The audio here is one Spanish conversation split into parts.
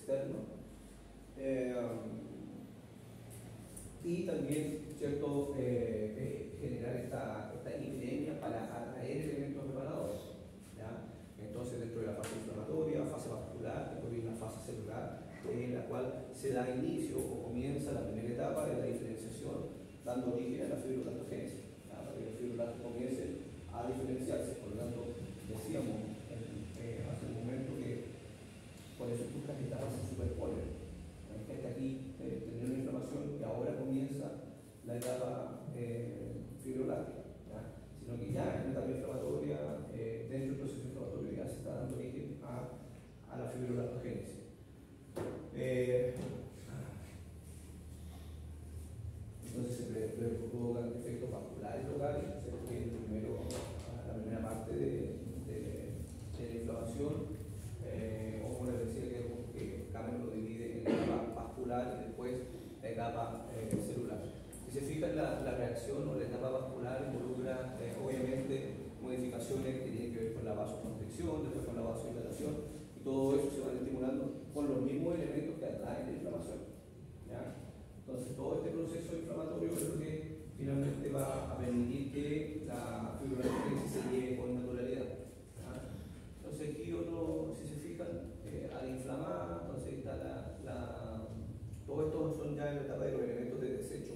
externo. Y también, ¿cierto?, generar esta epidemia para atraer elementos reparadores, ¿ya? Entonces, dentro de la fase inflamatoria, fase vascular, después viene la fase celular, en la cual se da inicio o comienza la primera etapa de la diferenciación, dando origen a la fibroblastomogénesis, para que los fibroblastos comiencen a diferenciarse. Por lo tanto, decíamos hace un momento que por eso estas etapas se superponen. Aquí tenía una inflamación y ahora comienza la etapa fibrolástica, sino que ya en la etapa inflamatoria, dentro del proceso inflamatorio, ya se está dando origen a la fibroblastomogénesis. Entonces se provocan efectos vasculares locales, que la primera parte de la inflamación, o como les decía, que Cameron lo divide en la etapa vascular y después la etapa celular. Si se fijan, la reacción o la etapa vascular involucra obviamente modificaciones que tienen que ver con la vasoconstricción, después con la vasodilatación, y todo eso se va estimulando con los mismos elementos que atraen la inflamación, ¿ya? Entonces, todo este proceso inflamatorio es lo que finalmente va a permitir que la fibroblastomogénesis se lleve con naturalidad, ¿ya? Entonces, aquí si se fijan, al inflamar, entonces está todo esto son ya en la etapa de los elementos de desecho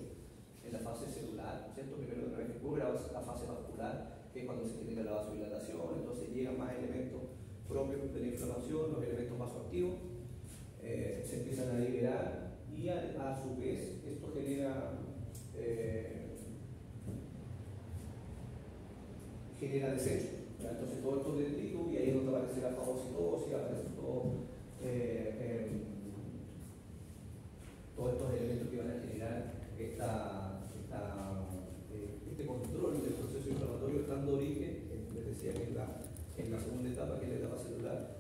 en la fase celular, ¿cierto? Primero una vez que cubre la fase vascular, que es cuando se genera la vasodilatación, entonces llegan más elementos propios de la inflamación, los elementos vasoactivos, se empiezan a liberar y a su vez esto genera desecho. Entonces todo esto es detrito y ahí es donde aparece la fagocitosis, aparece todos estos elementos que van a generar este control del proceso inflamatorio, dando origen, les decía que en la segunda etapa, que es la etapa celular,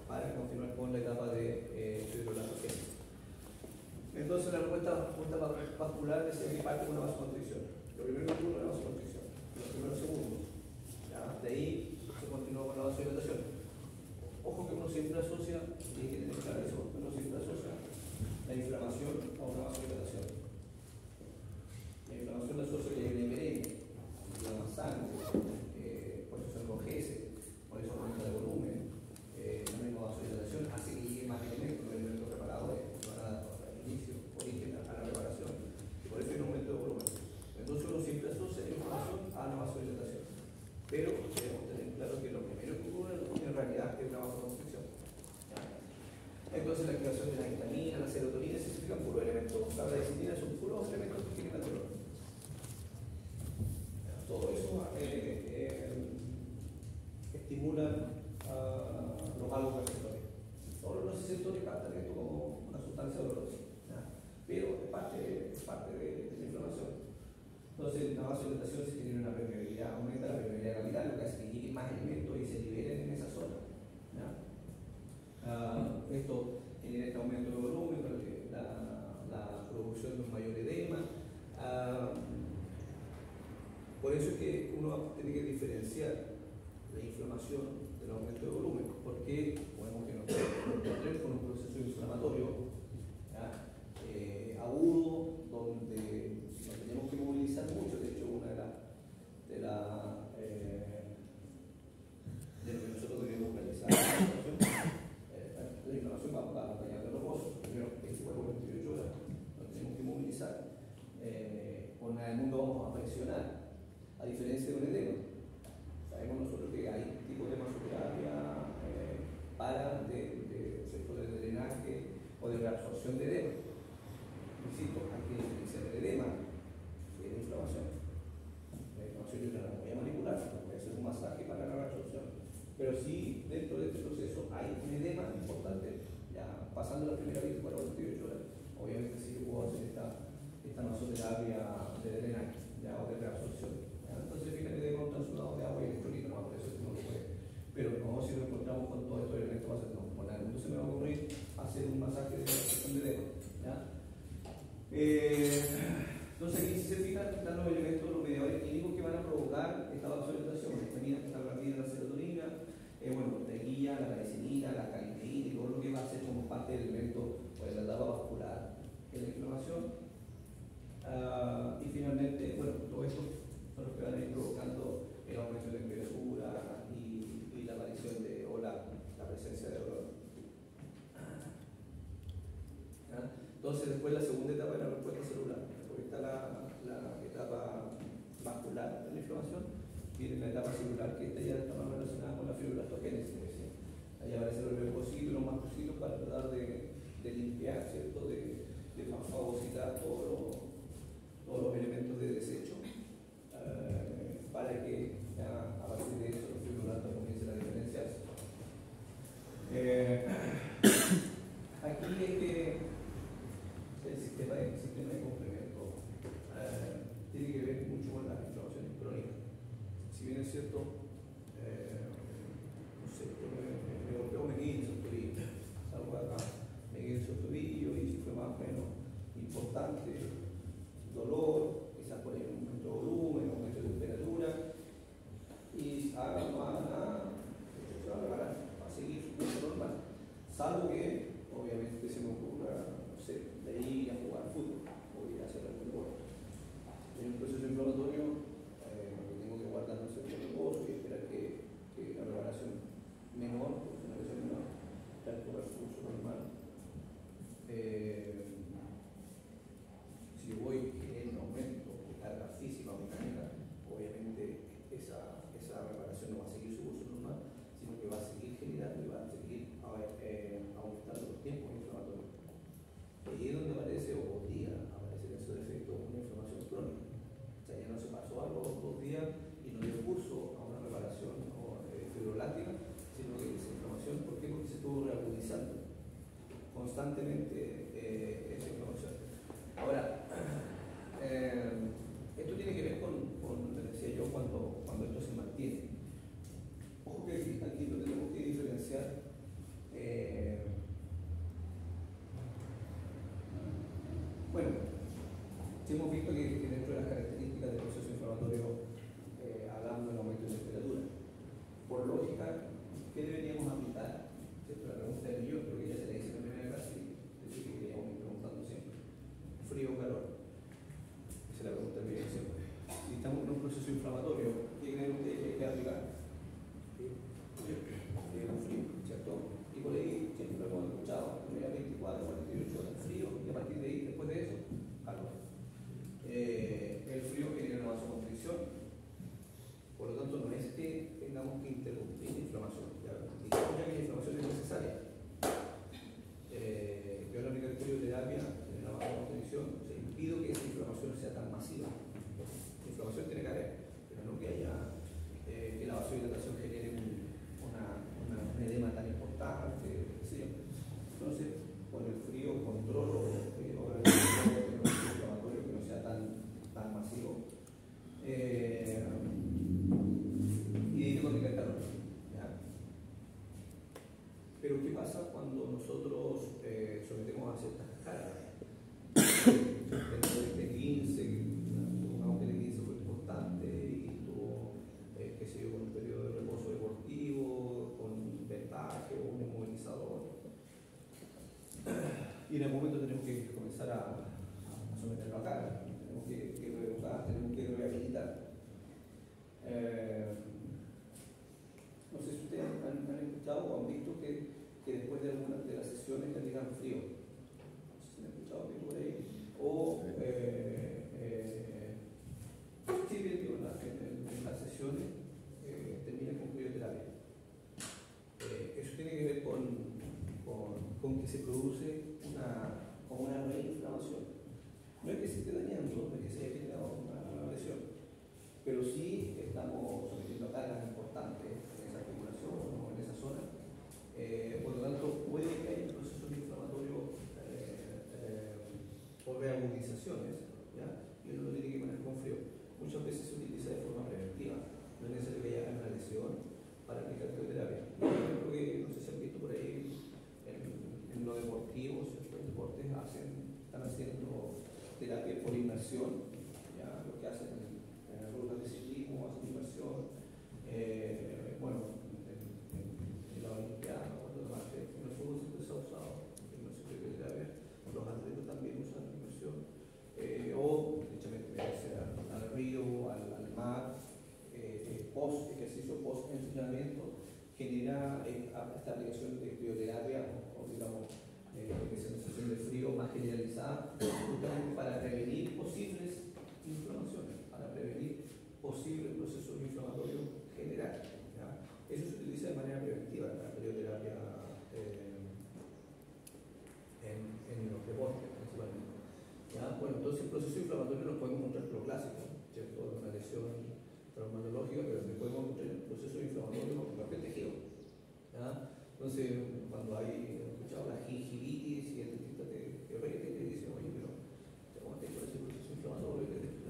para continuar con la etapa de fibroblastomogénesis. Entonces la respuesta vascular decía que parte con una vasoconstricción. Lo primero que tuvo una vasoconstricción, lo primero segundo. De ahí se continuó con la vasodilatación. Ojo que uno siempre asocia, y hay que tener claro eso, uno siempre asocia la inflamación a una vasodilatación. La inflamación la asocia que hay una epidemia, inflama sangre, por eso se enrojece, por eso aumenta el volumen. La misma vasodilatación hace que llegue más elementos, los elementos reparadores, que van a dar origen a la reparación, y por eso hay un aumento de volumen. Entonces uno siempre asocia la inflamación a la vasodilatación. Pero debemos tener claro que lo primero que ocurre en realidad es una vasoconstricción. Entonces la activación de la histamina, la serotonina, se explican puros elementos. La lecitina son puros elementos que generan dolor. Todo eso estimula los vagoreceptores. Todos los receptores captan esto como una sustancia dolorosa, pero es parte de la inflamación. Entonces, la vasodilatación se genera una permeabilidad, aumenta la permeabilidad capital, lo que hace que lleguen más elementos y se liberen en esa zona. Esto genera este aumento de volumen, la producción de un mayor edema. Por eso es que uno tiene que diferenciar la inflamación del aumento de volumen, porque podemos que nos encontremos con un proceso inflamatorio agudo, donde nos tenemos que movilizar mucho. De hecho, una de lo que nosotros debemos realizar la inflamación va acompañada de reposo. Primero 24 o 48 horas nos tenemos que movilizar. Con el mundo vamos a presionar, a diferencia de un edema. Sabemos nosotros que hay tipos de masoterapia para de drenaje o de reabsorción de edema. Insisto, hay que diferenciar el edema de la inflamación. La inflamación yo la voy a manipular, voy a hacer un masaje para la reabsorción. Pero si dentro de este proceso hay un edema importante, ya pasando la primera 24 o 48 horas, obviamente sí que puedo hacer esta masoterapia de drenaje o de reabsorción. Entonces, fíjate, de un sudado de agua y electrolito, no, por eso no lo puede. Pero no, si lo encontramos con todos estos elementos, va a ser no. Por nada, entonces me va a ocurrir hacer un masaje de reabsorción de edema. Entonces, aquí si se fijan, están los elementos, los mediadores químicos que van a provocar esta vasodilatación. La histamina, que está rápida, la serotonina, la guía, la galicinina, la calinteína y todo lo que va a ser como parte del etapa vascular en la inflamación. Y finalmente, bueno, todo esto son los que van a ir provocando el aumento de temperatura y la aparición de, o la presencia de dolor. Entonces, después la segunda etapa es la respuesta celular. Después está la etapa vascular de la inflamación, viene la etapa celular, que esta ya está más relacionada con la fibroblastógenesis. Ahí aparecen los leucocitos y los mastocitos para tratar de limpiar, ¿cierto? De fagocitar todos los elementos de desecho, para que a partir de eso los fibroblastos comiencen a diferenciarse. Aquí es que el sistema de complemento tiene que ver mucho con las inflamaciones crónicas. Si bien es cierto, no sé, yo me golpeo, me guinzo el tobillo, salgo de acá, me guinzo el tobillo y si fue más o menos importante, dolor, quizás por ahí un aumento de volumen, un aumento de temperatura, y haga o no haga nada, se va a preparar, va a seguir su curso normal, salvo que obviamente se me ocurra, no sé, de ir a jugar fútbol o ir a hacer algún deporte. En un proceso inflamatorio tengo que guardar un cierto reposo y esperar que la preparación menor, porque una lesión menor, transcurra su curso normal. Si yo voy en un aumento de carga física o mecánica, obviamente esa preparación no va a seguir su curso normal, sino que va a seguir generando y va a seguir aumentando los tiempos inflamatorios. Y es donde aparece, o podría aparecer en su defecto, una inflamación crónica. O sea, ya no se pasó a los 2 días y no dio curso a una reparación fibroblástica, sino que esa inflamación, ¿por qué? Porque se estuvo reagudizando constantemente esa inflamación. Ahora, esto tiene que ver con lo que decía yo, cuando esto se mantiene. Ojo que aquí lo tenemos que diferenciar. Bueno, si hemos visto que dentro de las características del proceso inflamatorio hablamos del aumento de temperatura. Por lógica, ¿qué deberíamos aplicar? La pregunta del millón, creo que ya se le dice en la primera clase, es decir, que queríamos ir preguntando siempre. ¿Frío o calor? Esa es la pregunta del millón siempre. Si estamos en un proceso inflamatorio, ¿qué creen ustedes que hay que aplicar? Frío, ¿cierto? Y por ahí siempre lo hemos escuchado, primera 24, 48 horas frío, y a partir de ahí, después de eso, calor. El frío genera una vasoconstricción, por lo tanto no es que tengamos que interrumpir la inflamación, ya que la inflamación es necesaria. Yo en la aplicación de crioterapia, en la vasoconstricción, impido que esa inflamación sea tan masiva. La inflamación tiene que haber, pero no que haya que la vasodilatación genere un edema tan importante, ¿sí? Entonces, con el frío controlo el inflamatorio que no sea tan masivo. Y tengo que tener calor. ¿Ya? Pero ¿qué pasa cuando nosotros sometemos a ciertas cargas? De 15, aunque el 15 fue importante y tuvo, qué sé yo, con un periodo de reposo deportivo, con ventaje o un inmovilizador. Y en algún momento tenemos que comenzar a someterlo a carga, tenemos que reeducar, tenemos que rehabilitar. No sé si ustedes han escuchado o han visto que después de algunas de las sesiones le digan frío. No sé si han escuchado que por ahí. O sí, digo, en las sesiones termina con crioterapia. Eso tiene que ver con que se produce una reinflamación. No es que se esté dañando, no es que se haya generado una lesión, pero sí estamos sometiendo a cargas importantes en esa articulación o en esa zona. Por lo tanto, puede que haya un proceso inflamatorio por reagudizaciones, ¿ya? Y uno lo tiene que poner con frío. Muchas veces se utiliza de forma preventiva, no es necesario que haya una lesión para aplicar crioterapia. Por ejemplo, que no sé si han visto por ahí en los deportivos, los deportes están haciendo terapia por inmersión, ya lo que hacen en rutas de ciclismo, hacen inmersión, bueno, en la Olimpiada, cuando en el fútbol siempre se ha usado, no sé qué crioterapia, los deporte principalmente. ¿Ya? Bueno, entonces el proceso inflamatorio nos podemos encontrar lo clásico, ¿cierto? Una lesión traumatológica, pero después podemos encontrar el proceso inflamatorio con cualquier tejido. ¿Ya? Entonces, cuando hay escuchado la gingivitis y el dentista te rete y te dice, oye, pero ¿cómo te por ese proceso inflamatorio que te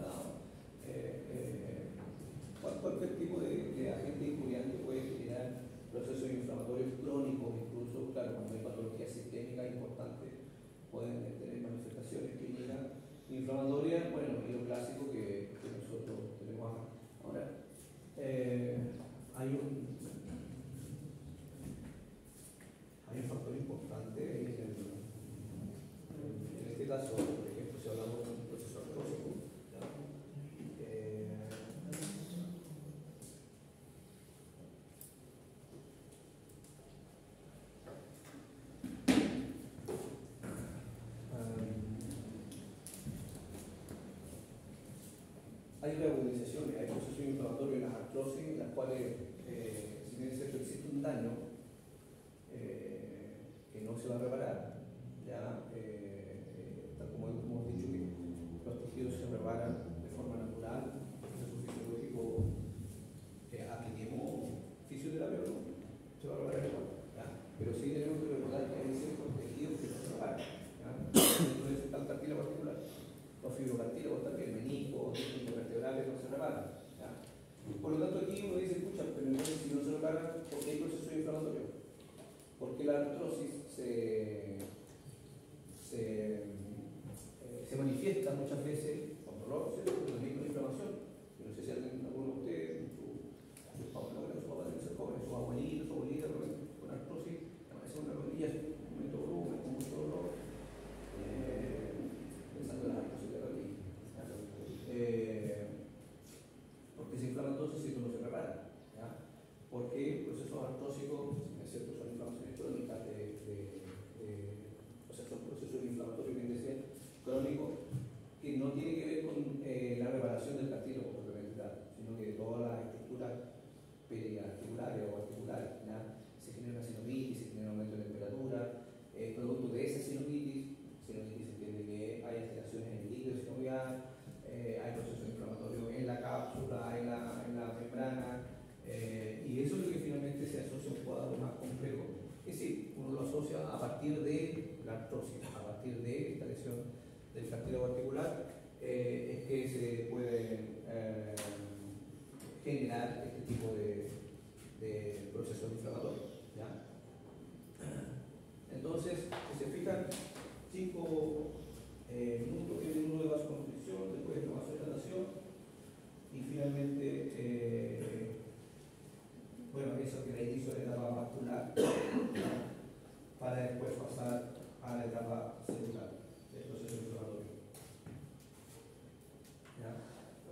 cualquier tipo de agente injuriante puede generar procesos inflamatorios crónicos, incluso, claro, cuando hay patología sistémica importante, pueden tener manifestaciones clínicas inflamatorias, bueno, y lo clásico que nosotros tenemos acá. Ahora, hay un factor importante en este caso, por ejemplo, si hablamos de un proceso artrósico, hay reagudizaciones, hay procesos inflamatorios en las artrosis, en las cuales, si bien es cierto, existe un daño que no se va a reparar, ya, tal como hemos dicho, que los tejidos se reparan de forma natural, el proceso fisiológico, apliquemos fisioterapia, ¿no? Se va a reparar igual, ¿ya? Pero sí tenemos que recordar que hay ciertos tejidos que no se reparan, ¿ya? Entonces está el cartílago articular, los fibrocartílagos también, meniscos, discos vertebrales no se reparan, ¿ya? Por lo tanto aquí uno dice, escucha, pero entonces si no se reparan, ¿por qué hay proceso inflamatorio? Porque la artrosis se manifiesta muchas veces con dolor, ¿cierto? Pero también con inflamación. Yo no sé si alguno de ustedes, sus papás, sus papás deben ser jóvenes, sus abuelitos, su abuelita, con artrosis, aparece una rodilla, un momento de volumen, con mucho dolor, pensando en la artrosis de la rodilla. Porque se inflama entonces si esto no se repara. ¿Ya? Porque procesos artrósicos, es cierto, son inflamaciones crónicas o sea, son procesos inflamatorios que decía crónicos que no tiene que ver con la reparación del cartílago propiamente tal, sino que todas las estructuras periarticulares o articulares, ¿ya? Se genera una sinovitis, se genera un aumento de temperatura, producto de esa sinovitis se entiende que hay alteraciones en el líquido sinovial, hay procesos inflamatorios en la cápsula, en la membrana, y eso es lo que finalmente se asocia a un cuadro más complejo. Es decir, uno lo asocia a partir de la artrosis, a partir de esta lesión del cartílago articular, es que se puede generar este tipo de procesos inflamatorios. ¿Ya? Entonces, si se fijan, 5 minutos que uno de vasoconstricción, después de vasodilatación y finalmente, bueno, eso que da inicio a la etapa vascular para después pasar a la etapa celular del proceso inflamatorio. ¿Ya?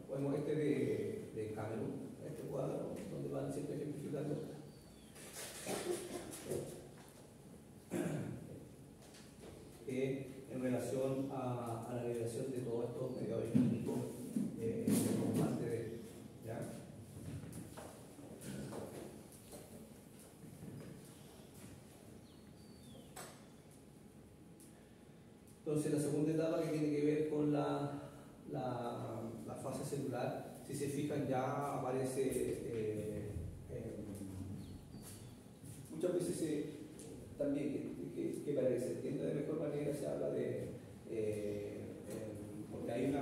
Podemos de Camerún, este cuadro, donde van siempre ejemplificando en relación a la liberación de todos estos mediadores químicos como parte de, ¿ya? Entonces la segunda etapa que tiene que ver con la fase celular, si se fijan ya aparece muchas veces también que para que se entienda de mejor manera se habla de porque hay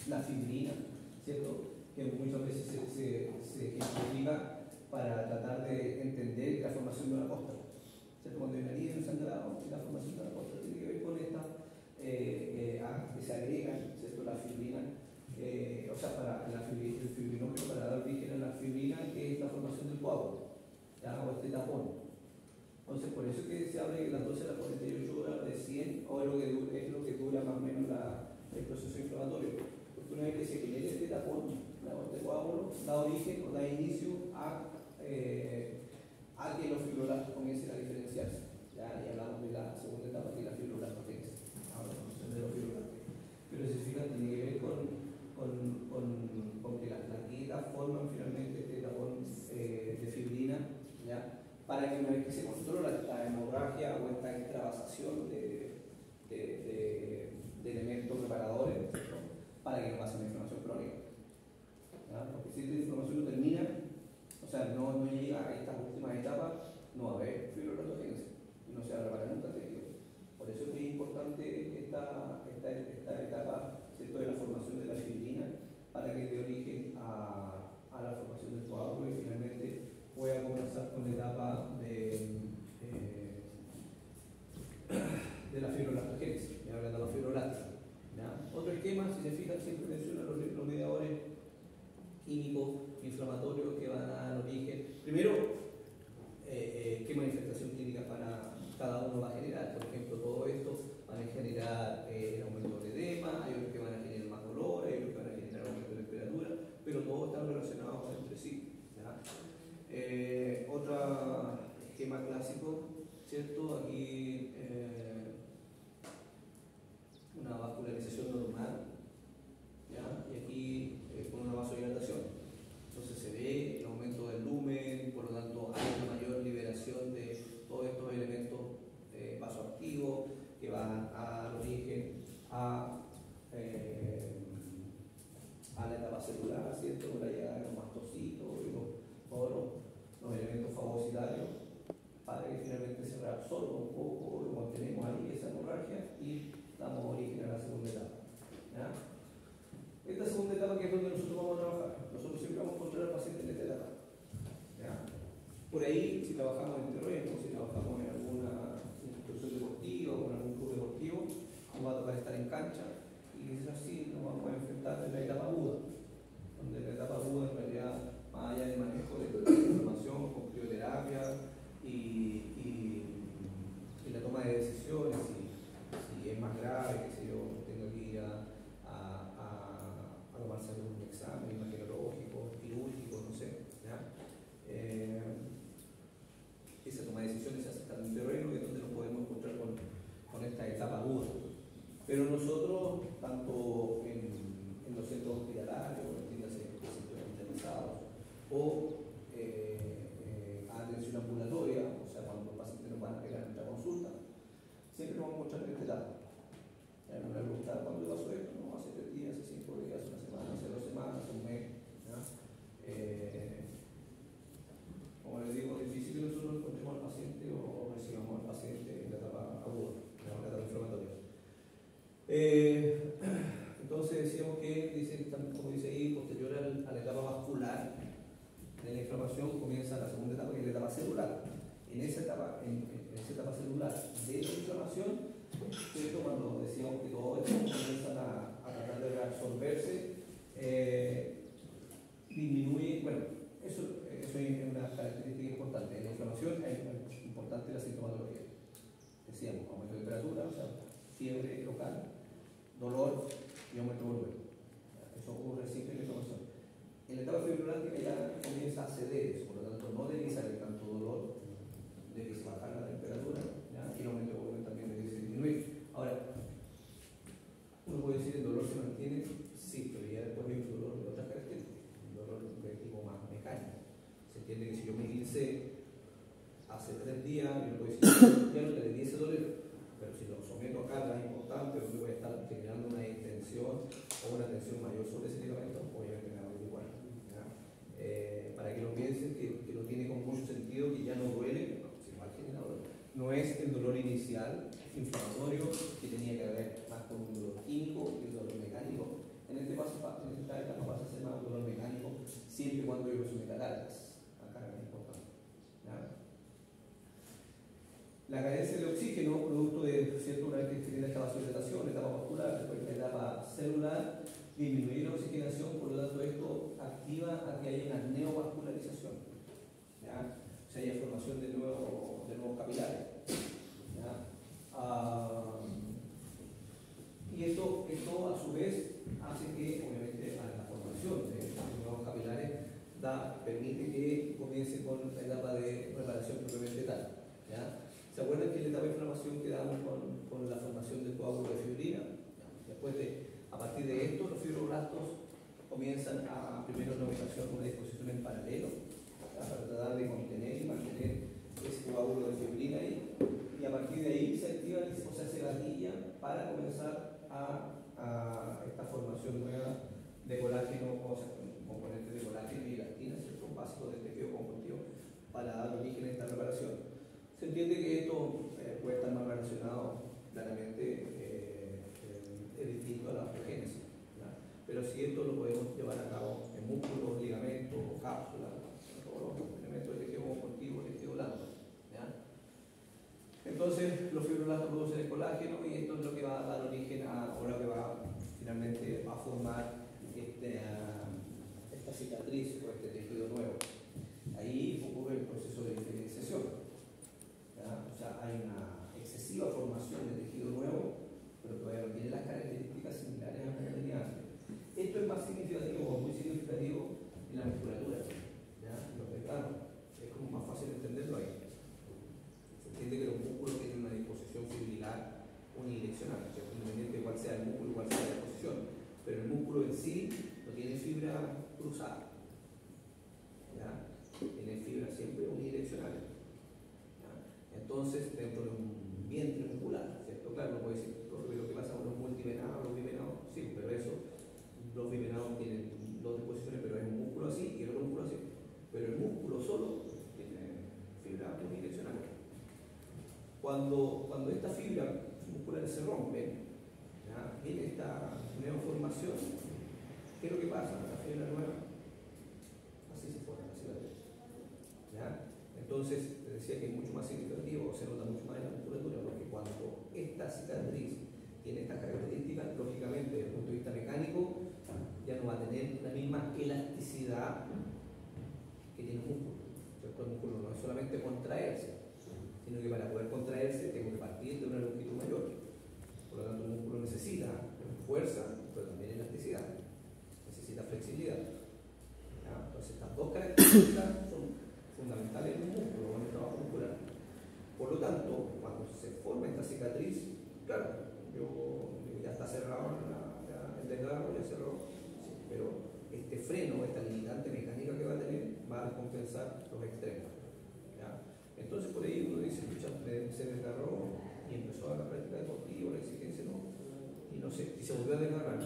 la fibrina, ¿cierto? Que muchas veces se ejemplifica para tratar de entender la formación de una costra, ¿cierto? Cuando hay una herida, un sangrado, la formación de una costra tiene que ver con esta que se agregan, ¿cierto? La fibrina, o sea, para el fibrinógeno para dar origen a la fibrina, que es la formación del coágulo, ¿ya? O este tapón. Entonces, por eso que se habla de las 12 a las 48 horas de 100, o es lo que dura más o menos el proceso inflamatorio. Porque una vez que se genera este tapón, este coágulo, da origen o da inicio a que los fibroblastos comiencen a diferenciarse. ¿Ya? Y hablamos de la segunda etapa, que es la fibroblastogenesis, ahora la función de los fibroblastos. Pero si se fijan, tiene que ver con que las plaquitas forman finalmente este tapón de fibrina, ¿ya? para que una vez que se controla esta hemorragia o esta extravasación de elementos reparadores, ¿no? Para que no pase una inflamación crónica. ¿Ya? Porque si la inflamación no termina, o sea, no llega a estas últimas etapas, no va a haber fibroblastógenesis y no se va a reparar nunca el tejido. Por eso es muy importante esta etapa, ¿cierto?, de la formación de la fibrina, para que dé origen a la formación del coágulo y finalmente pueda comenzar con la etapa de la fibroblastógenesis, ya hablando de la fibroblástica. Otro esquema, si se fijan, siempre menciona los mediadores químicos inflamatorios que van a dar origen. Primero, qué manifestación clínica para cada uno va a generar. Por ejemplo, todo esto van a generar el aumento de edema, hay otros que van a generar más dolor, hay otros que van a generar aumento de temperatura, pero todos están relacionados entre sí. Otro esquema clásico, ¿cierto? Aquí una vascularización normal, ¿ya? Y aquí con una vasodilatación. Entonces se ve el aumento del lumen, por lo tanto hay una mayor liberación de todos estos elementos vasoactivos que van a dar origen a la etapa celular, ¿cierto? Con la llegada de los mastocitos y todos los elementos fagocitarios, para que finalmente se reabsorba un poco, lo mantenemos ahí, esa hemorragia, y damos origen a la segunda etapa. ¿Ya? Esta segunda etapa, que es donde nosotros vamos a trabajar, nosotros siempre vamos a controlar al paciente en esta etapa. ¿Ya? Por ahí, si trabajamos en terreno, si trabajamos en alguna institución deportiva o en algún club deportivo, nos va a tocar estar en cancha, y es así, nos vamos a enfrentar en la etapa aguda, donde en la etapa aguda, en realidad, más allá del manejo de la información con crioterapia y la toma de decisiones, si es más grave, que si yo tengo que ir a tomarse algún examen imagenologico, quirúrgico, no sé, ¿ya? Esa toma de decisiones se hace en el terreno, que es donde nos podemos encontrar con esta etapa aguda. Pero nosotros, tanto en los centros hospitalarios, en las centros hospitalizados, o atención ambulatoria, o sea, cuando los pacientes nos van a pegar en nuestra consulta, siempre nos vamos a encontrar en esta etapa. Me preguntar cuándo pasó esto, no, hace 3 días, hace 5 días, una semana, hace 2 semanas, hace un mes. Como les digo, es difícil que nosotros encontremos al paciente o recibamos al paciente en la etapa aguda, en la etapa inflamatoria. Entonces decíamos que, como dice ahí, posterior a la etapa vascular de la inflamación comienza la segunda etapa, que es la etapa celular. En esa etapa celular de la inflamación, ¿cierto? Cuando decíamos que todo esto comienzan a tratar de reabsorberse, disminuye, bueno, eso es una característica importante. En la inflamación es importante la sintomatología. Decíamos, aumento de temperatura, o sea, fiebre local, dolor y aumento de volumen. Eso ocurre siempre en la inflamación. En la etapa fibroblástica ya comienza a ceder eso, por lo tanto no debiese haber tanto dolor, debiese bajar la temperatura, ¿ya? Y el aumento de volumen también debiese disminuir. Ahora, uno puede decir el dolor se mantiene, sí, pero ya después hay un dolor de otras características, un dolor de tipo más mecánico. Se entiende que si yo me guincé hace 3 días, yo no puedo decir, ya no te di ese dolor, pero si lo someto a cargas importantes, donde voy a estar generando una distensión o una tensión mayor sobre ese ligamento, obviamente me va a ir igual. Para que lo piensen, que lo tiene con mucho sentido, que ya no duele, sino al generador. No es el dolor inicial inflamatorio que tenía que ver más con un dolor químico que el dolor mecánico. En esta etapa pasa a ser más un dolor mecánico siempre y cuando yo me someta a cargas. A cargas importantes. La carencia de oxígeno, producto de cierto una vez que tiene esta vasodilatación, etapa vascular, después de la etapa celular, disminuir la oxigenación, por lo tanto esto activa a que haya una neovascularización, ¿ya? O sea, haya formación de nuevos capilares, ¿ya? Y esto a su vez hace que, obviamente, a la formación de nuevos capilares permite que comience con la etapa de reparación propiamente tal, ¿ya? ¿Se acuerdan que en la etapa de inflamación quedamos con la formación del coágulo de fibrina? Después a partir de esto, los fibroblastos comienzan a primero una disposición en paralelo, para tratar de contener y mantener coágulo de fibrina ahí, y a partir de ahí se activa, o sea, se gatilla para comenzar a esta formación nueva de colágeno, o sea, componentes de colágeno y elastina, ¿cierto? Básicos del tejido conjuntivo para dar origen a esta reparación. Se entiende que esto puede estar más relacionado claramente, es distinto a la osteogénesis, pero si esto lo podemos llevar a cabo en músculos, ligamentos, cápsulas, todos los elementos del tejido conjuntivo, tejido blando. Entonces, los fibroblastos producen el colágeno y esto es lo que va a dar origen a, o lo que va finalmente a formar esta cicatriz o este tejido nuevo. Ahí ocurre el proceso de diferenciación. O sea, hay una excesiva formación de tejido nuevo, pero todavía no tiene las características similares a la que tenía antes. Esto es más significativo o muy significativo en la musculatura. Los veganos, es como más fácil entenderlo ahí. Se entiende que los músculos tienen una disposición fibrilar unidireccional, independiente de cuál sea el músculo y cuál sea la disposición, pero el músculo en sí no tiene fibra cruzada, tiene fibras siempre unidireccionales. Entonces, dentro de un vientre muscular, ¿cierto? Claro, no puede decir lo que pasa con los multivenados, los bivenados, sí, pero eso, los bivenados tienen dos disposiciones, pero es un músculo así y el otro músculo así. Pero el músculo solo tiene fibras unidireccionales. Cuando estas fibras musculares se rompen, en esta nueva formación, ¿qué es lo que pasa? La fibra nueva, así se forma, así la ves. Entonces, te decía que es mucho más significativo, se nota mucho más en la musculatura, porque cuando esta cicatriz tiene estas características, lógicamente, desde el punto de vista mecánico, ya no va a tener la misma elasticidad que tiene el músculo. ¿Cierto? El músculo no es solamente contraerse, sino que para poder contraerse tengo que partir de una longitud mayor. Por lo tanto, el músculo necesita fuerza, pero también elasticidad, necesita flexibilidad. Entonces, estas dos características son fundamentales en un músculo o en el trabajo muscular. Por lo tanto, cuando se forma esta cicatriz, claro, ya está cerrado el desgarro, ya cerró, sí, pero este freno, esta limitante mecánica que va a tener, va a compensar los extremos. Entonces, por ahí uno dice, escucha, se desgarró y empezó a la práctica deportiva, la exigencia no, y no sé, y se volvió a desgarrar.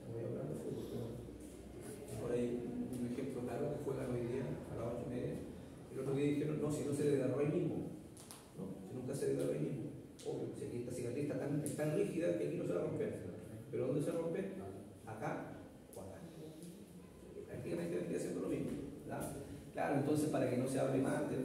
Voy a hablar de fútbol, por ahí un ejemplo claro que juegan hoy día a las 8:30. El otro día dijeron, no, si no se desgarró ahí mismo, ¿no? Si nunca se desgarró ahí mismo. Obvio, si aquí esta cicatriz está tan rígida que aquí no se va a romper. ¿Pero dónde se rompe? Acá o acá. Prácticamente vendría siendo lo mismo. Claro, entonces para que no se hable más de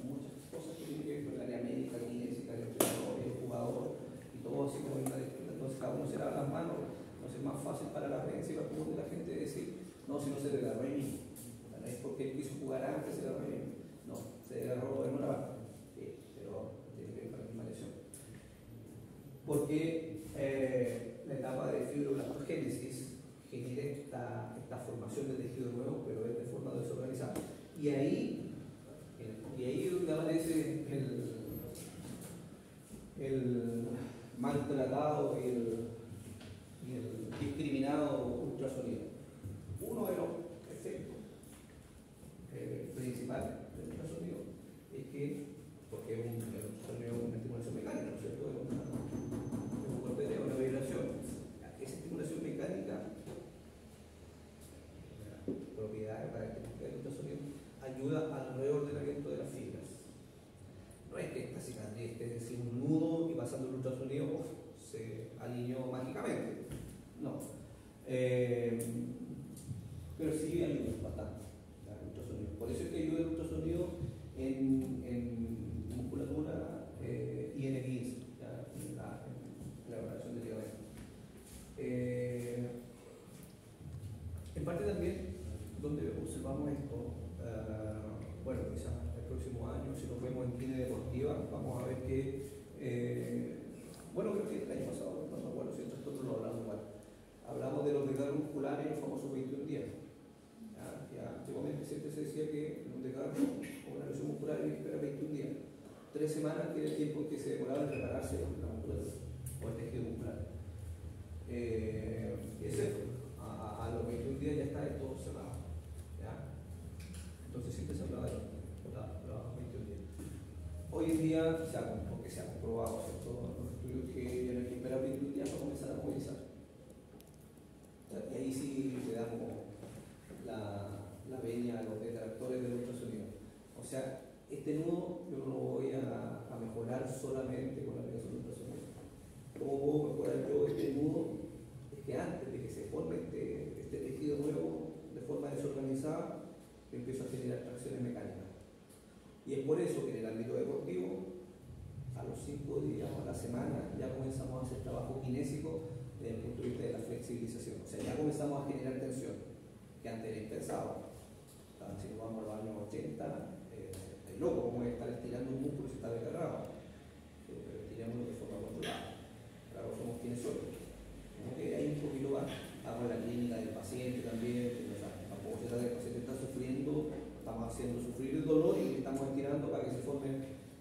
muchas cosas que tienen que ver con el área médica, kinésica, el entrenador, el jugador y todo así como una distinta. Entonces cada uno se lava las manos, entonces es más fácil para la prensa y para común de la gente decir, no, si no se desgarró ahí mismo. No es porque él quiso jugar antes, se desgarró ahí mismo. No, se desgarró en una parte. Sí, pero tiene que ver con la misma lesión. Porque la etapa de fibroblastogénesis genera esta formación de tejido nuevo, pero es de forma desorganizada. Y ahí es donde aparece el maltratado y el discriminado ultrasonido. Uno de los efectos principales del ultrasonido es que, porque es un ultrasonido con una estimulación mecánica, ¿no es cierto? Es un golpeteo, una vibración. Esa estimulación mecánica, propiedades, características del ultrasonido, ayuda al reordenamiento de las fibras. No es que esta cicatriz esté decir un nudo y pasando el ultrasonido se alineó mágicamente. No. Pero sí ayuda bastante el ultrasonido. Por eso es que ayuda el ultrasonido en musculatura y en esguince, en la elaboración del ligamento. En parte también, donde observamos esto, bueno, quizás el próximo año, si nos vemos en cine deportiva, vamos a ver que, bueno, creo que el año pasado, no me acuerdo si nosotros lo hablamos igual, hablamos de los desgarros musculares y los famosos 21 días. Ya antiguamente siempre se decía que un desgarro o una lesión muscular era 21 días. 3 semanas que era el tiempo que se demoraba en repararse la musculatura o el tejido muscular. Es cierto, a los 21 días ya está todo cerrado. ¿Ya? día, porque se ha comprobado, ¿cierto? Los estudios que ya no hay que esperar 21 días para comenzar a movilizar. Y ahí sí le damos la veña a los detractores del ultrasonido. O sea, este nudo yo no lo voy a mejorar solamente con la aplicación de ultrasonido. ¿Cómo puedo mejorar yo este nudo? Es que antes de que se forme este tejido nuevo de forma desorganizada, empiezo a generar tracciones mecánicas. Y es por eso que en el ámbito deportivo, a los 5 días o a la semana, ya comenzamos a hacer trabajo kinésico desde el punto de vista de la flexibilización. O sea, ya comenzamos a generar tensión, que antes era impensado. Si nos vamos a los años 80, es loco como estar estirando un músculo si está desgarrado. Pero estirámoslo de forma controlada. Claro, somos kinesiólogos. Como que hay un poquito más. Hago la clínica del paciente también. O sea, tampoco se trata de que el paciente está sufriendo, estamos haciendo sufrir el dolor y estamos estirando para que se forme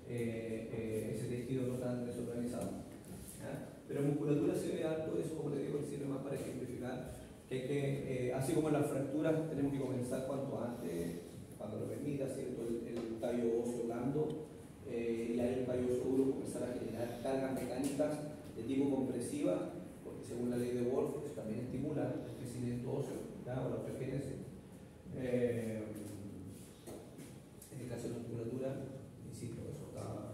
ese tejido no tan desorganizado. ¿Ya? Pero en musculatura se ve alto, eso como le digo, sirve más para ejemplificar que hay que, así como en las fracturas, tenemos que comenzar cuanto antes, cuando lo permita, ¿cierto? El tallo óseo blando y hay un tallo óseo duro, comenzar a generar cargas mecánicas de tipo compresiva, porque según la ley de Wolff, pues, también estimula el crecimiento óseo, ¿ya? O la osteogénesis. En el caso de la musculatura, insisto, eso está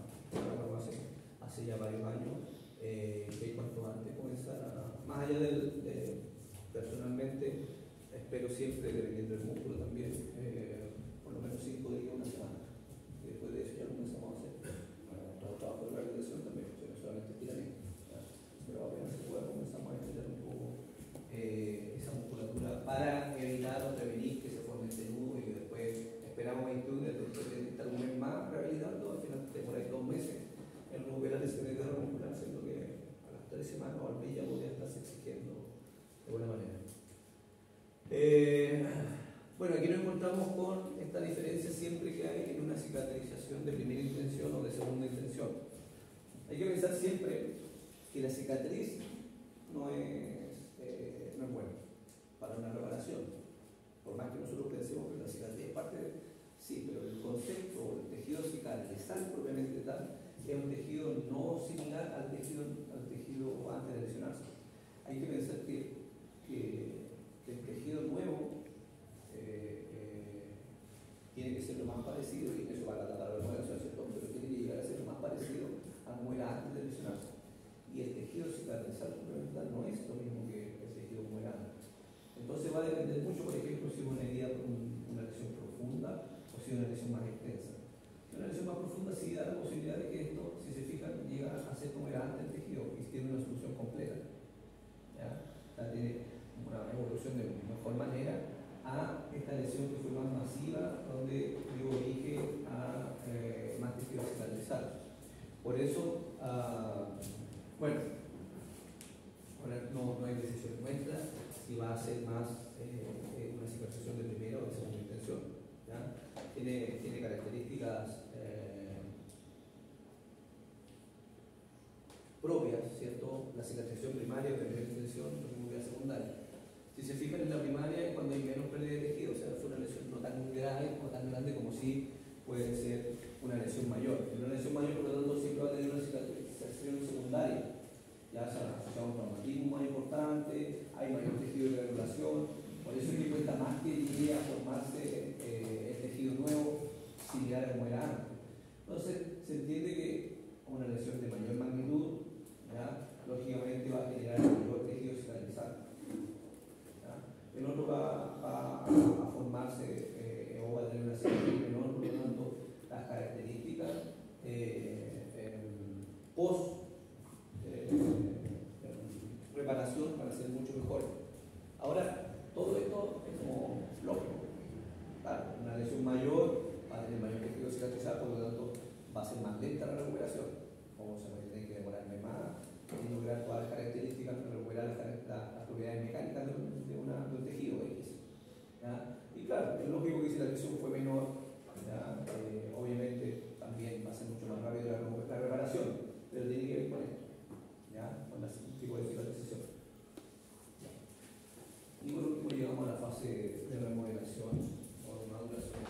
hace ya varios años, que cuanto antes comenzar a, más allá personalmente, espero siempre, dependiendo del músculo también, por lo menos 5 días, una semana. Y después de eso ya comenzamos a hacer trabajo de rehabilitación también, no solamente estiramiento. Pero apenas se pueda comenzamos a extender un poco esa musculatura para evitar o prevenir que se forme este nudo y que después esperamos 21 días, después de estar un mes más rehabilitando, al final te demoráis 2 meses en recuperar ese desgarro muscular, siendo que a las 3 semanas o al mes ya podría estarse exigiendo de buena manera. Bueno, aquí nos encontramos con esta diferencia siempre que hay en una cicatrización de primera intención o de segunda intención. Hay que pensar siempre que la cicatriz no es buena para una reparación. Por más que nosotros pensemos que la cicatriz es parte de... Sí, pero el concepto, el tejido cicatrizal propiamente tal, es un tejido no similar al tejido antes de lesionarse. Hay que pensar que el tejido nuevo tiene que ser lo más parecido, y eso va a tratar de remodelación, ¿cierto? Pero tiene que llegar a ser lo más parecido a como era antes de lesionarse. Y el tejido cicatrizal complementar no es lo mismo que el tejido como era antes. Entonces va a depender mucho, por ejemplo, si es una herida por una lesión profunda o si es una lesión más extensa. Una lesión más profunda sí da la posibilidad de que esto, si se fijan, llega a ser como era antes el tejido y tiene una solución completa. ¿Ya? O sea, tiene una evolución de mejor manera a esta lesión que fue más masiva, donde dio origen a más tejido cicatrizal. Por eso, bueno, ahora no hay decisión nuestra si va a ser más una cicatrización de primera o de segunda intención. ¿Ya? Tiene características propias, ¿cierto? La cicatrización primaria de primera intención, lo mismo que la secundaria. Si se fijan en la primaria es cuando hay menos pérdida de tejido, o sea, fue una lesión no tan grave o tan grande como si puede ser una lesión mayor. Una lesión mayor, por lo tanto, siempre va a tener una cicatrización secundaria. Ya se asocia a un traumatismo más importante, hay mayor tejido de regulación, por eso es que cuesta más que llegue a formarse el tejido nuevo similar a como era antes. Entonces, se entiende que una lesión de mayor magnitud, ¿ya? Lógicamente va a generar mayor tejido cicatrizal. El otro va a formarse o va a tener una cicatriz menor, por lo tanto, las características post preparación para ser mucho mejores. Ahora, todo esto es como lógico. Claro, una lesión mayor va a tener mayor tejido cicatrizal, por lo tanto, va a ser más lenta la recuperación. O se va a tener que demorarme más y lograr todas las características para recuperar las propiedades mecánicas de un tejido X. ¿Ya? Y claro, es lógico que si la lesión fue menor, obviamente también va a ser mucho más rápido la reparación, pero tiene que ver con esto, ¿ya? Con el tipo de cicatrización. Y por último llegamos a la fase de remodelación o de maduración.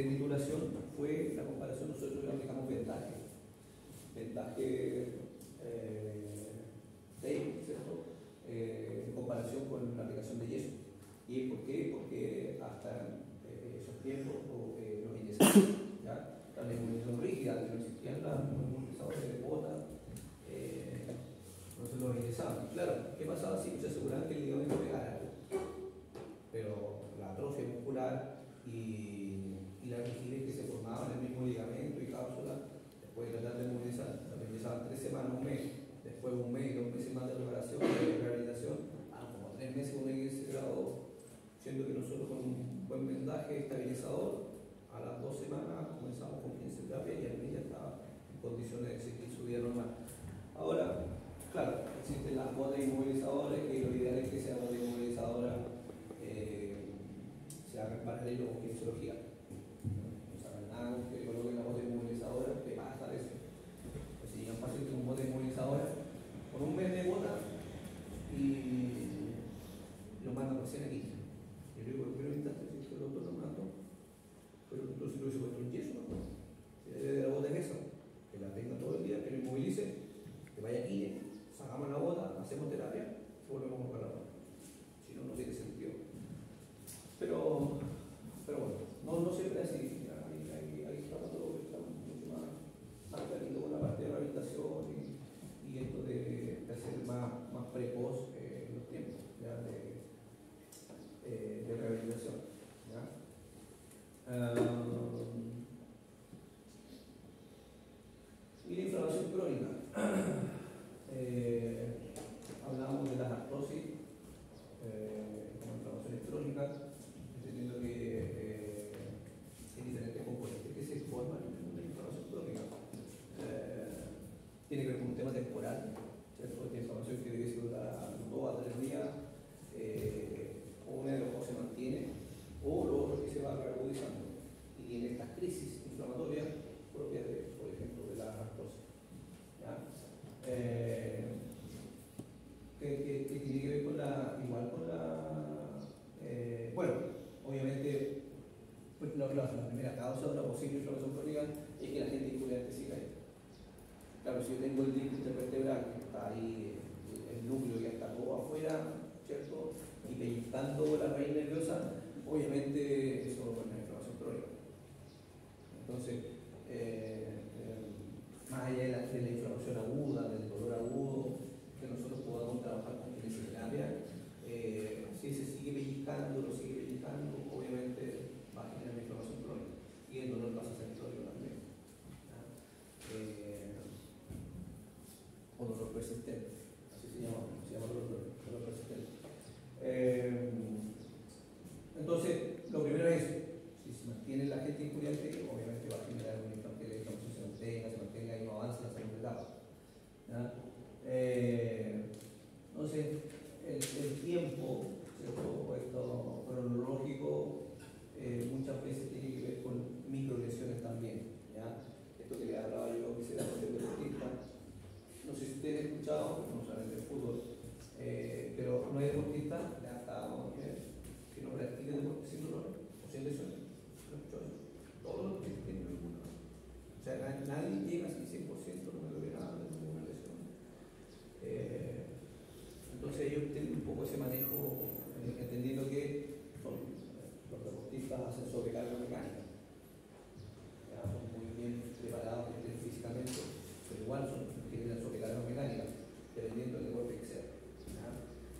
titulación fue la comparación. Nosotros le aplicamos vendaje tape, ¿cierto? En comparación con la aplicación de yeso. ¿Y por qué? Porque hasta esos tiempos los ingresados, ¿ya? La inmunización rígida, que no existían los inmunizadores de bota, entonces los ingresaban. Claro, ¿qué pasaba si se aseguraban que el ligamento pegara? Pero la atrofia muscular y la rigidez que se formaba en el mismo ligamento y cápsula, después de tratar de inmunizar, lo ingresaban 3 semanas, un mes, después un mes y 2 meses más de preparación, de rehabilitación, como 3 meses un índice grado, siendo que nosotros con un buen vendaje estabilizador, a las 2 semanas comenzamos con 15 terapias y el mes ya estaba en condiciones de seguir su vida normal. Ahora, claro, existen las botas inmovilizadoras, que lo ideal es que sea bota inmovilizadora se haga en paralelo con kinesiología. No saben nada con que coloquen la bota inmovilizadora, que pasa eso. Pues si llegan pacientes con bota inmovilizadora, con un mes de bota y lo mandan recién aquí. Y luego, pero instante, si el doctor lo mandó, pero el doctor se lo hizo con un yeso, ¿no? Si la idea de la bota es eso, que la tenga todo el día, que lo inmovilice, que vaya aquí, sacamos la bota, hacemos terapia, volvemos a buscar la bota. Si no, no tiene sentido. Pero bueno, no siempre es así. Hay traumatólogos que están mucho más clarito con la parte de rehabilitación y esto de hacer más precoz los tiempos ya de rehabilitación. ¿Ya? Y la inflamación crónica. Hablamos de las artrosis como inflamaciones crónicas, entendiendo que hay diferentes componentes que se forman en una inflamación crónica. Tiene que ver con un tema temporal, ¿cierto? Esta inflamación que debe durar 2 a 3 días, o una de los dos se mantiene, o lo otro que se va reagudizando. Y tiene estas crisis inflamatorias propias, por ejemplo, de la artrosis. Que tiene que ver con bueno, obviamente pues la primera causa de la posible inflamación crónica es que la gente incurriente siga ahí. Claro, si yo tengo el disco intervertebral que está ahí, el núcleo que está todo afuera, ¿cierto? Y pellizcando la raíz nerviosa, obviamente eso es una inflamación crónica. Entonces, más allá de la inflamación aguda, del dolor agudo, que nosotros podamos trabajar con fisioterapia, si se sigue pellizcando, obviamente va a generar inflamación crónica y el dolor pasa a ser crónico también. O dolor persistente, así se llama dolor persistente. Entonces, lo primero es eso. Si se mantiene la gente injuriante, obviamente va a generar una inflamación, se mantenga y no avance la segunda etapa. Entonces, el tiempo, ¿cierto? Esto cronológico muchas veces tiene que ver con microlesiones también. ¿Ya? Esto que le hablaba yo, que se da con el deportista. No sé si ustedes han escuchado, no saben del fútbol, pero no hay deportista que no practique deporte sin dolor o sin lesiones. Todos los deportistas tienen alguna. O sea, nadie llega así 100%, no me duele nada de ninguna lesión. Entonces ellos tienen un poco ese manejo, entendiendo que los deportistas hacen sobrecarga mecánica. Ya, son muy bien preparados físicamente, pero igual tienen sobrecarga mecánica, dependiendo del deporte que sea.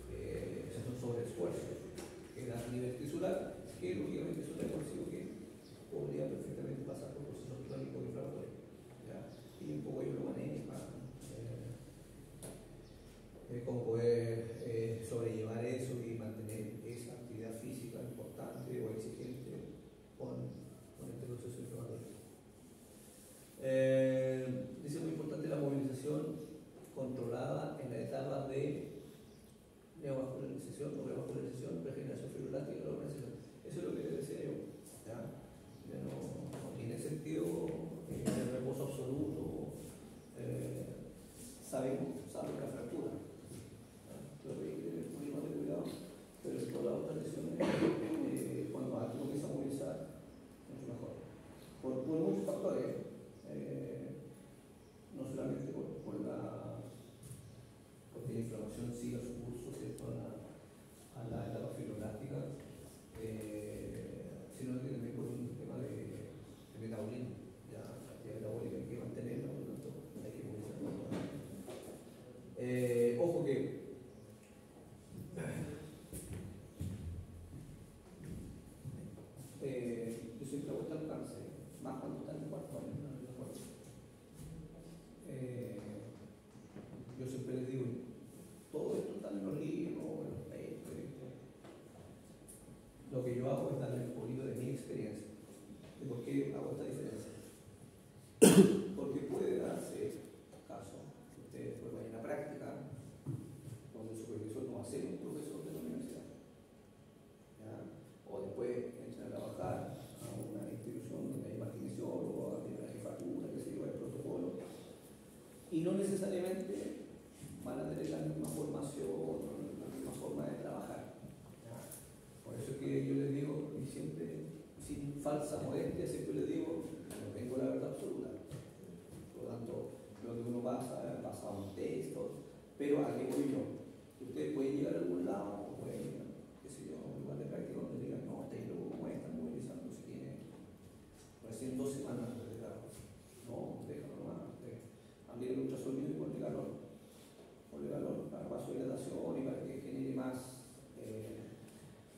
Esos son sobreesfuerzos que dan a nivel tisular, que lógicamente eso trae consigo que podría perfectamente pasar por procesos crónicos inflamatorios. Y un poco ellos lo manejan. Cómo poder sobrellevar eso y mantener esa actividad física importante o exigente con este proceso inflamatorio. Es muy importante la movilización controlada en la etapa de neovascularización o revascularización, regeneración fibrolástica y reorganización. Eso es lo que les decía yo. No tiene sentido el reposo absoluto. Sabemos la fractura. Pero hay que tener un poquito más de cuidado. Pero en todas las otras lesiones, cuando alguien comienza a movilizar, mucho mejor. respecto a la etapa fibroblástica, sino que también por un tema de metabolismo. Ya la actividad metabólica hay que mantenerla, por lo tanto hay que movilizarla. Ojo que yo siempre hago este alcance, más cuando está en el cuarto año, ¿no? Yo siempre les digo, todo esto está en los libros, en los papers. Lo que yo hago es darle un poquito de mi experiencia. ¿De por qué hago esta diferencia? Porque puede darse caso que ustedes después vayan a práctica, donde el supervisor no va a ser un profesor de la universidad, ¿ya? O después entran a trabajar a una institución donde hay más kinesiólogos, hay una jefatura, que se lleva el protocolo, y no necesariamente van a tener la misma formación, la misma forma de trabajar, ¿ya? Por eso es que yo les digo, y siempre, sin falsa modestia, siempre les digo, no tengo la verdad absoluta. Por lo tanto, lo que uno pasa a un texto, pero ¿a qué voy yo? Ustedes pueden llegar a algún lado, o pueden, qué sé yo, a un lugar de práctica donde digan, no, estáis luego, ¿cómo están movilizando? Si tiene recién 2 semanas de trabajo. No, déjalo nomás. Abrir el ultrasonido y ponle calor. Ponle calor para vasodilatación y para que genere más,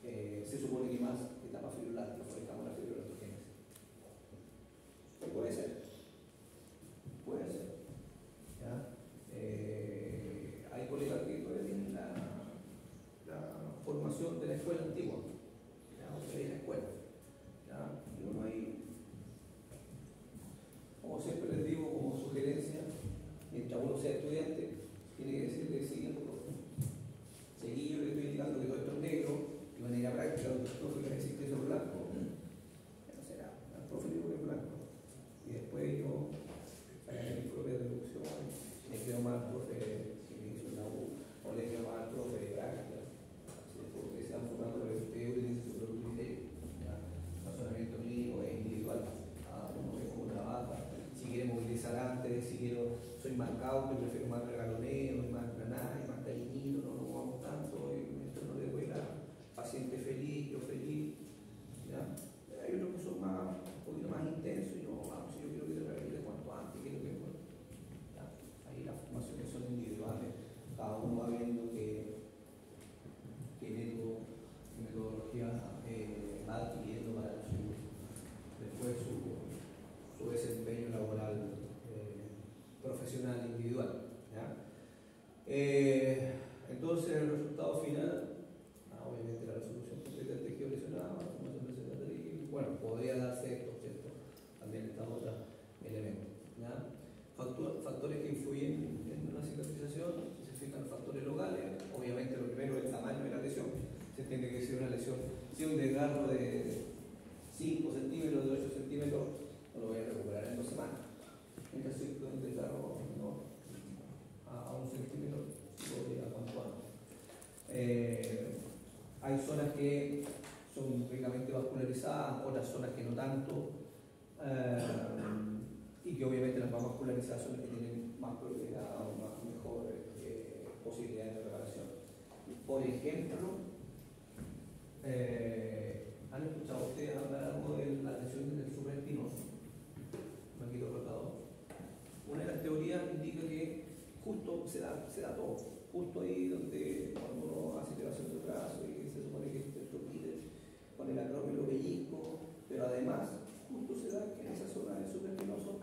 se supone que más etapa fibroblástica, por ejemplo, la fibroblastógenesis. Puede ser. Puede ser. ¿Ya? Hay colegas que todavía tienen la formación de la escuela antigua, ¿ya? O de la escuela. ¿Ya? Y uno ahí, como siempre les digo, como sugerencia, mientras uno sea estudiante, tiene que decirle siguiente profe. Seguí, yo le estoy indicando que todo esto es negro, y van a ir a práctica, el profe que existe eso blanco. No será, el profe digo que es blanco. Y después yo sacaré mi propia deducción, le creo más al profe que me hizo en la U, o le creo más al profe de práctica. Porque se van formando los estudios y su propio criterio. El razonamiento clínico es individual. Cada uno ve cómo trabaja. Si quiere movilizar antes, si quiero, soy más cauto, prefiero más regaloneo, más granada, más cariñito, no nos vamos tanto, esto no le voy a paciente feliz, yo feliz. ¿Ya? Hay otros que son más, un poquito más intensos y no, vamos, si yo quiero que te revele cuanto antes, quiero que bueno. ¿Ya? Ahí las formaciones son individuales, cada uno va viendo que metodología va adquiriendo para después su desempeño laboral profesional individual. ¿Ya? Entonces el resultado final, obviamente la resolución completa del tejido lesionado, la formación de cicatriz, bueno, podría darse esto, ¿cierto? También están otros elementos. ¿Ya? Factores que influyen en una cicatrización, se fijan factores locales, obviamente lo primero es el tamaño de la lesión. Se entiende que si una lesión, si un desgarro de 5 centímetros, de 8 centímetros, no lo voy a recuperar en 2 semanas. Mientras si un desgarro no, a 1 centímetro, lo voy a cuanto antes. Hay zonas que son ricamente vascularizadas, otras zonas que no tanto, y que obviamente las más vascularizadas son las que tienen más probabilidad o mejor posibilidad de reparación. Por ejemplo, ¿han escuchado ustedes hablar algo de la lesión del supraespinoso? Manguito rotador. Una de las teorías indica que justo se da todo, justo ahí donde cuando uno hace elevación del brazo y se supone que es el troquídex, con el acrómelo pellizco, pero además justo se da que en esa zona del supraespinoso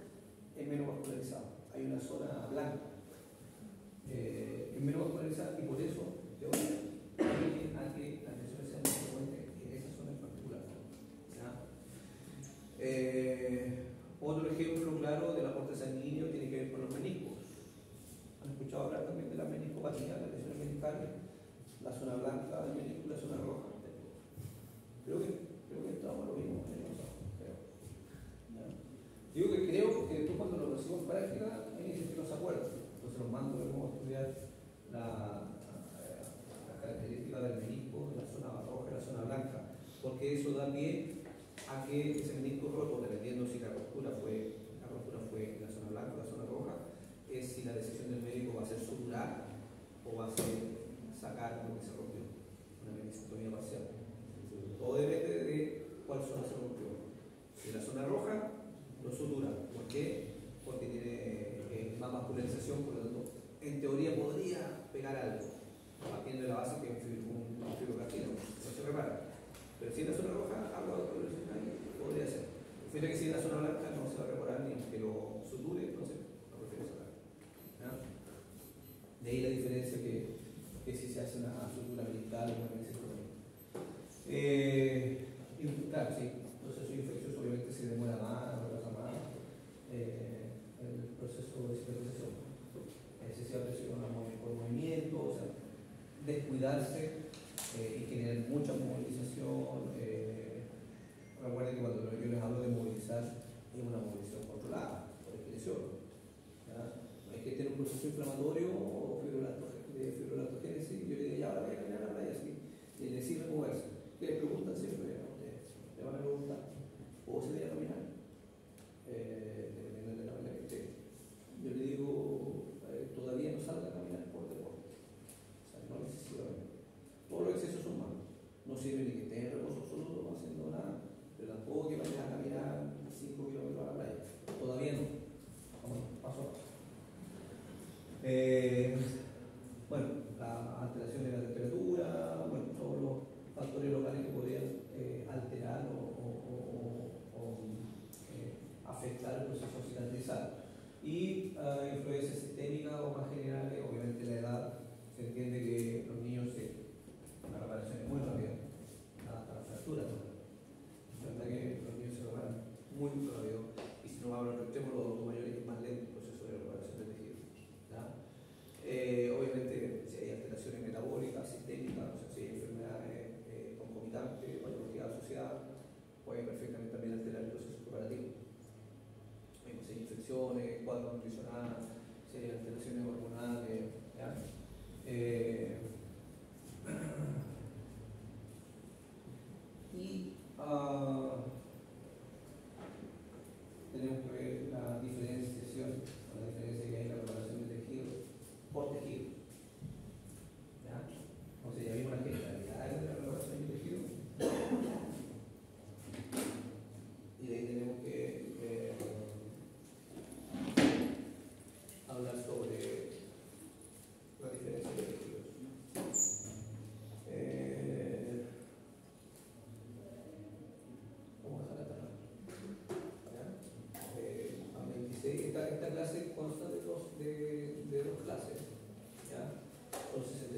es menos vascularizado. Hay una zona blanca, es menos vascularizada y por eso teoría a que las lesiones sean más frecuentes en esa zona en particular. Otro ejemplo claro del aporte sanguíneo tiene que ver con los meniscos. ¿Han escuchado hablar también de la meniscopatía, las lesiones meniscales? La zona blanca del menisco y la zona roja. Creo que estamos lo mismo en el pasado, creo. Digo que creo porque después cuando lo recibo en práctica, hay gente que no se acuerda. Entonces los mando de cómo estudiar las características del menisco, la zona roja y la zona blanca, porque eso da pie a que ese menisco roto, dependiendo si la ruptura fue en la zona blanca o la zona roja, es si la decisión del médico va a ser suturar o va a ser sacar lo que se rompió, una meniscectomía parcial. Todo depende de cuál zona se rompió. Si la zona roja, lo sutura. ¿Por qué? Porque tiene más vascularización, por lo tanto, en teoría podría pegar algo, partiendo de la base que es un fibrocartílago, no se repara. Pero si en la zona roja, algo de vascularización ahí podría ser. Fíjate que si en la zona blanca no se va a reparar ni aunque lo suture, entonces no prefiero sacar. ¿Ya? De ahí la diferencia que si se hace una sutura meniscal o una meniscectomía. Claro, sí, el proceso infeccioso obviamente se demora más, retrasa más el proceso de cicatrización. Excesiva presión por movimiento, o sea, descuidarse y generar mucha movilización. Recuerden que cuando yo les hablo de movilizar, es una movilización controlada por excreción. No es que esté en un proceso inflamatorio o de fibrolactogénesis, yo le digo, ya ahora voy a caminar a la playa, así, y decir moverse. Que les preguntan siempre, le van a preguntar, ¿puedo salir a caminar? Dependiendo de la manera que esté. Yo le digo, todavía no salga a caminar por deporte, o sea, no excesivamente. Todos los excesos son malos, no sirve ni que esté en reposo absoluto, no haciendo nada, pero tampoco que vayas a caminar 5 kilómetros a la playa, todavía no. Vamos, paso a paso. Bueno, la alteración de la temperatura, bueno, todos los factores locales que podrían alterar o afectar el proceso cicatrizal. Y influencias sistémicas o más generales, obviamente la edad, se entiende que los niños la reparación es muy rápida, hasta la fractura. La verdad que los niños se reparan muy rápido, y si no hablo al extremo, los adultos mayores es más lento el proceso de reparación del tejido. Obviamente, si hay alteraciones metabólicas, sistémicas, o sea, si hay enfermedades concomitantes, patologías asociadas, pueden perfectamente también alterar el proceso reparativo. Si hay infecciones, cuadros nutricionales, si hay alteraciones hormonales, ¿ya? Tenemos que ver la diferenciación, la diferencia que hay en la reparación de tejido por tejido. ¿Ya? O sea, ya vimos la generalidad de la reparación de tejido. Y de ahí tenemos que hablar sobre la diferencia de tejidos. Vamos a dejar atrás. A 26, esta clase consta de dos clases. ¿Ya? Son 60